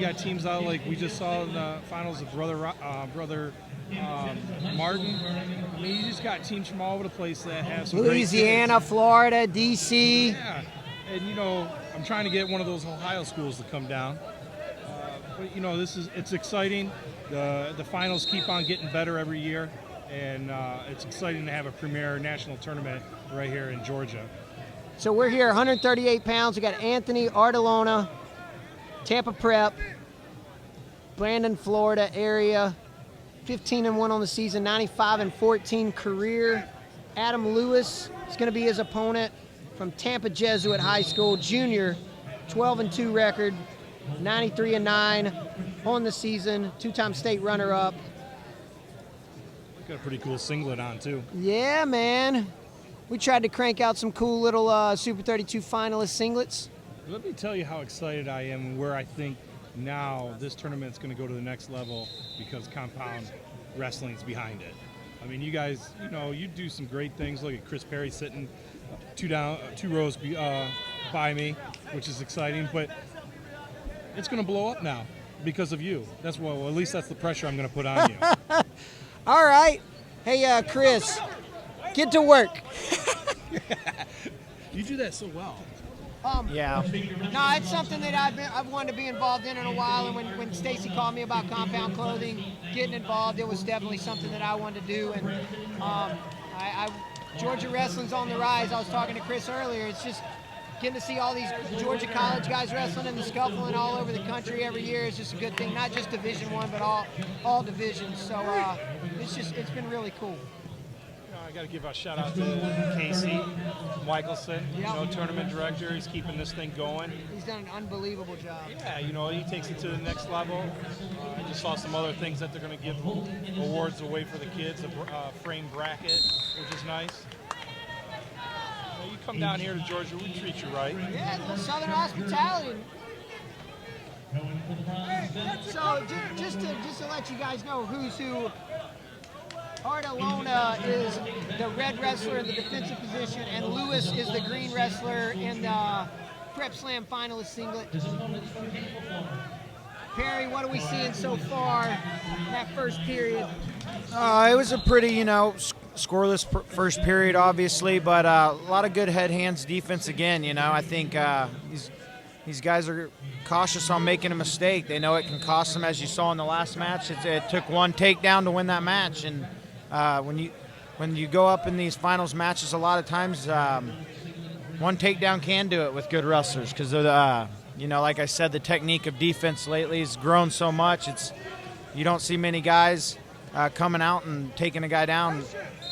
got teams out like we just saw in the finals of Brother Martin. I mean, you just got teams from all over the place that have some Louisiana, Florida, D.C. Yeah, and you know, I'm trying to get one of those Ohio schools to come down. But you know, it's exciting. The finals keep on getting better every year, and it's exciting to have a premier national tournament right here in Georgia. So we're here, 138 pounds. We got Anthony Artelona, Tampa Prep, Brandon, Florida area, 15-1 on the season, 95-14 career. Adam Lewis is going to be his opponent from Tampa Jesuit High School, junior, 12-2 record, 93-9 on the season, two-time state runner-up. Got a pretty cool singlet on too. Yeah, man. We tried to crank out some cool little Super 32 finalist singlets. Let me tell you how excited I am and where I think now this tournament's going to go to the next level because compound wrestling's behind it. I mean, you guys, you know, you do some great things. Look at Chris Perry sitting two rows by me, which is exciting. But it's going to blow up now because of you. That's well, at least that's the pressure I'm going to put on you. All right. Hey, Chris, get to work. You do that so well. Yeah. No, it's something that I've wanted to be involved in a while, and when Stacy called me about compound clothing, getting involved, it was definitely something that I wanted to do. And Georgia wrestling's on the rise. I was talking to Chris earlier. It's just getting to see all these Georgia college guys wrestling in the scuffling all over the country every year is just a good thing. Not just Division I, but all divisions. So it's been really cool. I got to give a shout out to Casey Michelson, you know, tournament director. He's keeping this thing going. He's done an unbelievable job. Yeah, you know, he takes it to the next level. I just saw some other things that they're going to give awards away for the kids, a frame bracket, which is nice. You come down here to Georgia, we treat you right. Yeah, the Southern hospitality. So just to let you guys know who's who. Artelona is the red wrestler in the defensive position, and Lewis is the green wrestler in the Prep Slam finalist singlet. Perry, what are we seeing so far in that first period? It was a pretty, scoreless first period, obviously, but a lot of good head hands defense again. I think these guys are cautious on making a mistake. They know it can cost them, as you saw in the last match. It took one takedown to win that match, and when you go up in these finals matches, a lot of times one takedown can do it with good wrestlers because like I said, the technique of defense lately has grown so much. You don't see many guys coming out and taking a guy down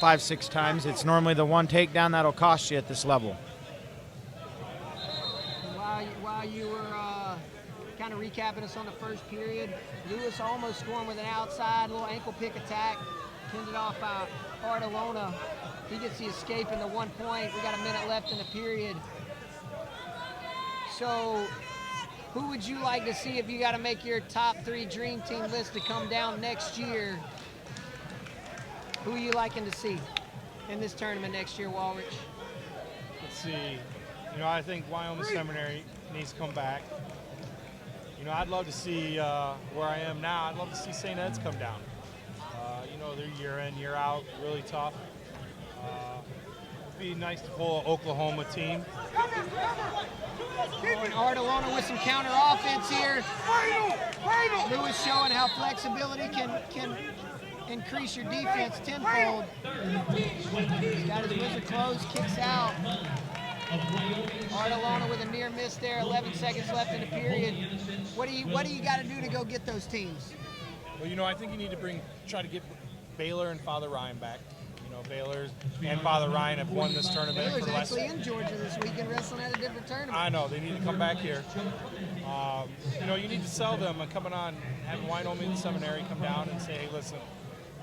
5-6 times. It's normally the one takedown that'll cost you at this level. While you were kind of recapping us on the first period, Lewis almost scoring with an outside little ankle pick attack. Pinned off by Artelona. He gets the escape in the 1 point. We got a minute left in the period. So, who would you like to see if you got to make your top 3 dream team list to come down next year? Who are you liking to see in this tournament next year, Walrich? Let's see. I think Wyoming Seminary needs to come back. I'd love to see where I am now. I'd love to see St. Ed's come down. They're year in, year out, really tough. It'd be nice to pull an Oklahoma team. And Artelona with some counter offense here. Lewis showing how flexibility can increase your defense tenfold. He's got his wizard closed, kicks out. Artelona with a near miss there, 11 seconds left in the period. What do you got to do to go get those teams? Well, I think you need to try to get Baylor and Father Ryan back. Baylor and Father Ryan have won this tournament. Baylor's actually in Georgia this weekend wrestling at a different tournament. I know. They need to come back here. You need to sell them and coming on, having Wyoming Seminary come down and say, hey, listen,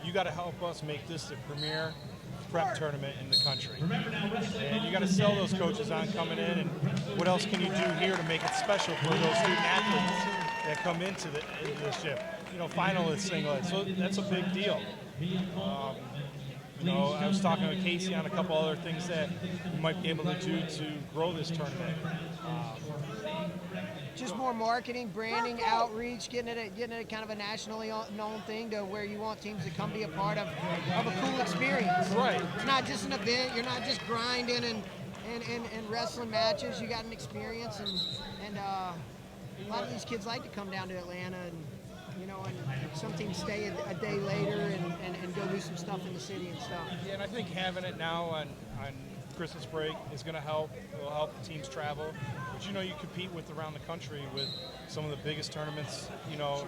you got to help us make this the premier prep tournament in the country. And you got to sell those coaches on coming in, and what else can you do here to make it special for those student athletes that come into the ship? Finalists, singlets. So that's a big deal. I was talking with Casey on a couple other things that we might be able to do to grow this tournament. Just more marketing, branding, outreach, getting it kind of a nationally known thing to where you want teams to come be a part of a cool experience. Right. It's not just an event. You're not just grinding and wrestling matches. You got an experience, and a lot of these kids like to come down to Atlanta, and some teams stay a day later and go do some stuff in the city and stuff. Yeah, and I think having it now on Christmas break is going to help. It will help the teams travel. But you compete with around the country with some of the biggest tournaments,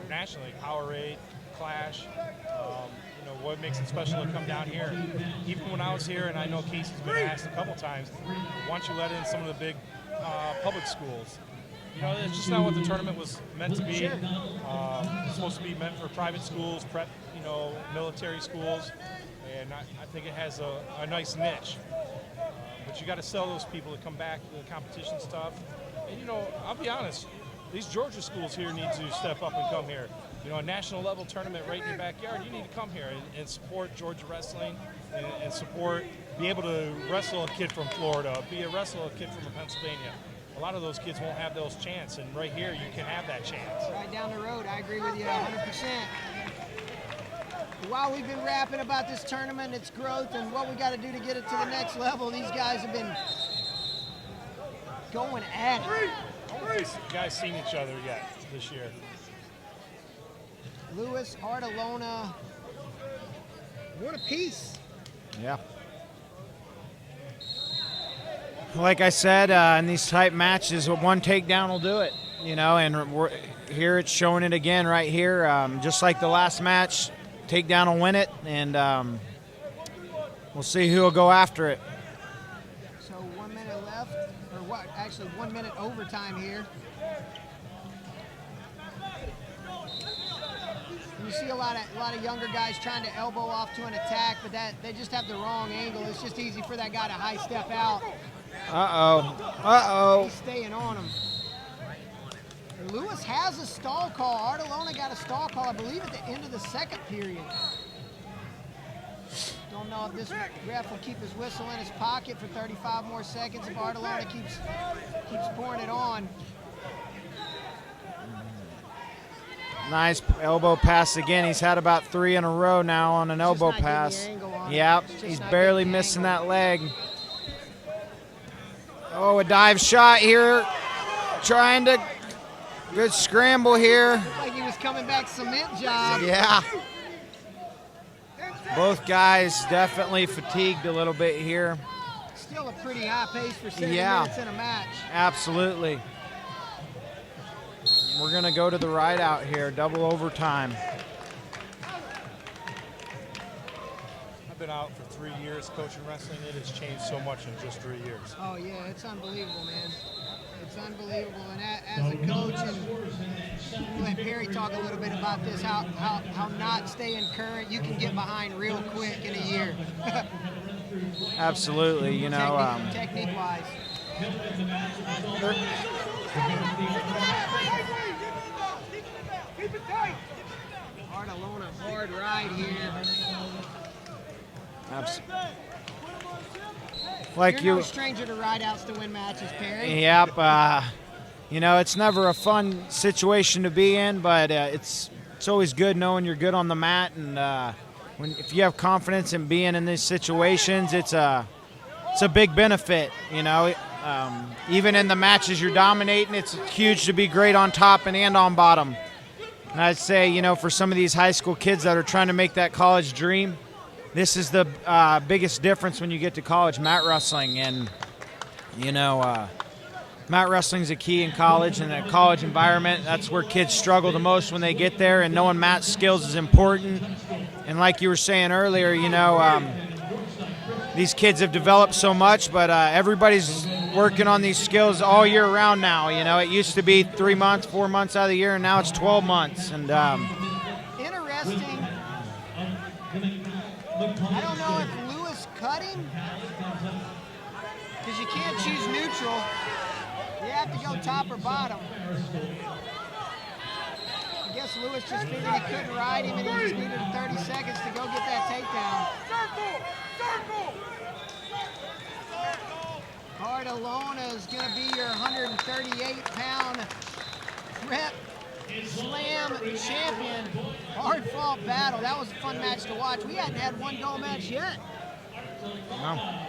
nationally, Powerade, Clash. What makes it special to come down here? Even when I was here, and I know Casey's been asked a couple times, why don't you let in some of the big public schools? It's just not what the tournament was meant to be. It's supposed to be meant for private schools, prep, military schools, and I think it has a nice niche. But you got to sell those people to come back. The competition stuff, and I'll be honest, these Georgia schools here need to step up and come here. A national level tournament right in your backyard, you need to come here and support Georgia wrestling and support, be able to wrestle a kid from Florida, wrestle a kid from Pennsylvania. A lot of those kids won't have those chances, and right here you can have that chance. Right down the road, I agree with you 100%. While we've been rapping about this tournament, its growth, and what we got to do to get it to the next level, these guys have been going at it. I don't think these guys seen each other yet this year. Lewis, Artelona, what a piece. Yeah. Like I said, in these type matches, one takedown will do it, and here it's showing it again right here. Just like the last match, takedown will win it, and we'll see who will go after it. So 1 minute left, or what? Actually, 1 minute overtime here. You see a lot of younger guys trying to elbow off to an attack, but they just have the wrong angle. It's just easy for that guy to high step out. He's staying on him. And Lewis has a stall call. Artelona got a stall call, I believe, at the end of the second period. Don't know if this ref will keep his whistle in his pocket for 35 more seconds if Artelona keeps pouring it on. Nice elbow pass again. He's had about 3 in a row now on an elbow pass. Yep, he's barely missing that leg. Oh, a dive shot here. Trying to, good scramble here. Looked like he was coming back cement job. Yeah. Both guys definitely fatigued a little bit here. Still a pretty high pace for 7 minutes in a match. Absolutely. We're going to go to the right out here, double overtime. I've been out for 3 years coaching wrestling. It has changed so much in just 3 years. Oh, yeah, it's unbelievable, man. It's unbelievable. And as a coach, and we'll let Perry talk a little bit about this, how not staying current, you can get behind real quick in a year. Absolutely, Technique-wise. Artelona, hard ride here. Absolutely. You're no stranger to ride outs to win matches, Perry. Yep. It's never a fun situation to be in, but it's always good knowing you're good on the mat, and if you have confidence in being in these situations, it's a big benefit. Even in the matches you're dominating, it's huge to be great on top and on bottom. And I'd say, for some of these high school kids that are trying to make that college dream, this is the biggest difference when you get to college, mat wrestling. And, mat wrestling is a key in college, and a college environment, that's where kids struggle the most when they get there, and knowing mat skills is important. And like you were saying earlier, these kids have developed so much, but everybody's working on these skills all year round now. It used to be 3 months, 4 months out of the year, and now it's 12 months. And interesting. I don't know if Lewis cut him, because you can't choose neutral. You have to go top or bottom. I guess Lewis just figured he couldn't ride him, and he just needed 30 seconds to go get that takedown. Artelona is going to be your 138-pound Prep Slam champion. Hard fought battle. That was a fun match to watch. We hadn't had one dull match yet. No.